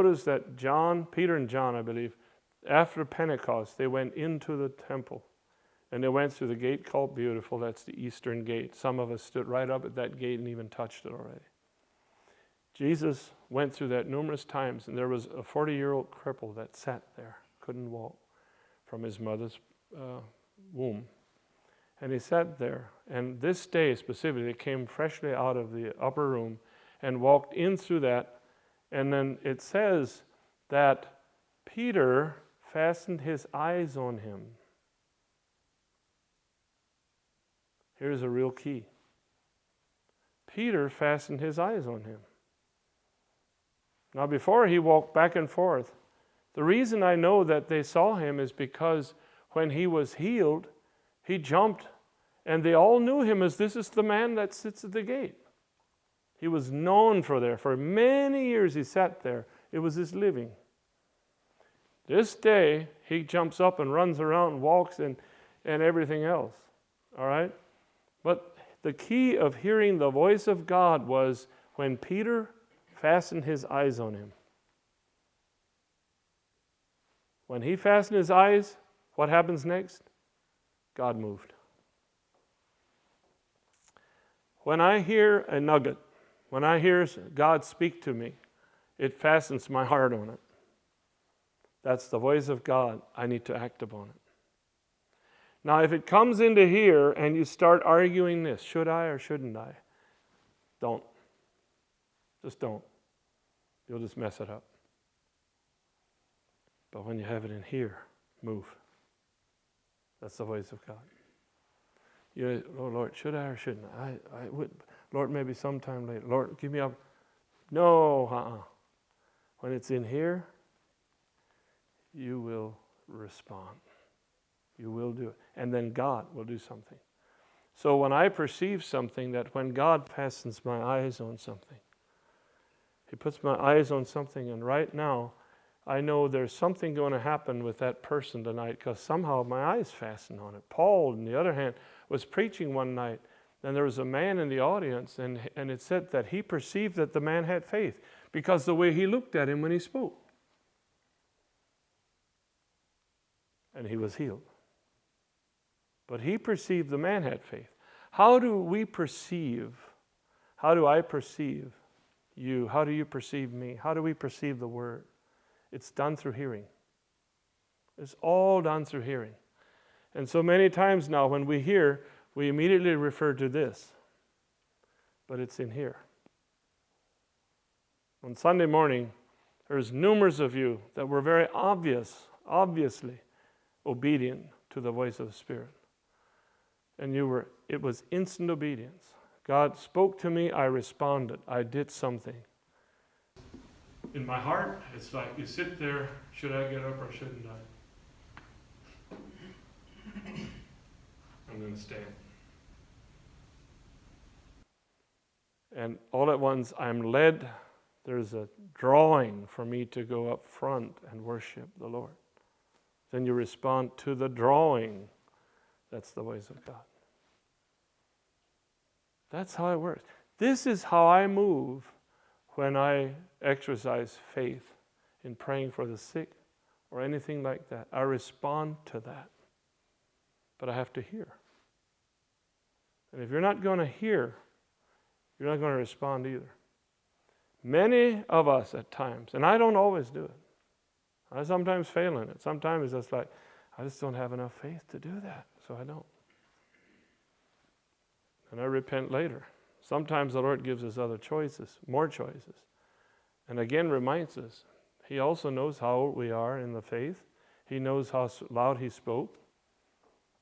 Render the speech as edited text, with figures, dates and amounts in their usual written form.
notice that Peter and John, I believe, after Pentecost, they went into the temple. And they went through the gate called Beautiful. That's the eastern gate. Some of us stood right up at that gate and even touched it already. Jesus went through that numerous times, and there was a 40-year-old cripple that sat there, couldn't walk from his mother's womb. And he sat there, and this day specifically, they came freshly out of the upper room and walked in through that, and then it says that Peter fastened his eyes on him. Here's a real key. Peter fastened his eyes on him. Now, before he walked back and forth, the reason I know that they saw him is because when he was healed, he jumped, and they all knew him as this is the man that sits at the gate. He was known for there. For many years he sat there. It was his living. This day, he jumps up and runs around and walks and everything else. All right? But the key of hearing the voice of God was when Peter fastened his eyes on him. When he fastened his eyes, what happens next? God moved. When I hear a nugget, when I hear God speak to me, it fastens my heart on it. That's the voice of God. I need to act upon it. Now, if it comes into here and you start arguing this, should I or shouldn't I? Don't. Just don't. You'll just mess it up. But when you have it in here, move. That's the voice of God. Oh Lord, should I or shouldn't I? I would. Lord, maybe sometime later. Lord, give me up. No, When it's in here, you will respond. You will do it. And then God will do something. So when I perceive something, that when God fastens my eyes on something, He puts my eyes on something, and right now, I know there's something going to happen with that person tonight because somehow my eyes fastened on it. Paul, on the other hand, was preaching one night, and there was a man in the audience, and it said that he perceived that the man had faith because the way he looked at him when he spoke. And he was healed. But he perceived the man had faith. How do we perceive? How do I perceive you? How do you perceive me? How do we perceive the Word? It's done through hearing. It's all done through hearing. And so many times now when we hear, we immediately refer to this. But it's in here. On Sunday morning, there's numerous of you that were very obviously obedient to the voice of the Spirit. And it was instant obedience. God spoke to me, I responded, I did something. In my heart, it's like you sit there, should I get up or shouldn't I? I'm going to stand. And all at once I'm led, there's a drawing for me to go up front and worship the Lord. Then you respond to the drawing. That's the voice of God. That's how it works. This is how I move when I exercise faith in praying for the sick or anything like that. I respond to that. But I have to hear. And if you're not going to hear, you're not going to respond either. Many of us at times, and I don't always do it. I sometimes fail in it. Sometimes it's just like, I just don't have enough faith to do that, so I don't. And I repent later. Sometimes the Lord gives us other choices, more choices. And again reminds us, He also knows how old we are in the faith. He knows how loud He spoke.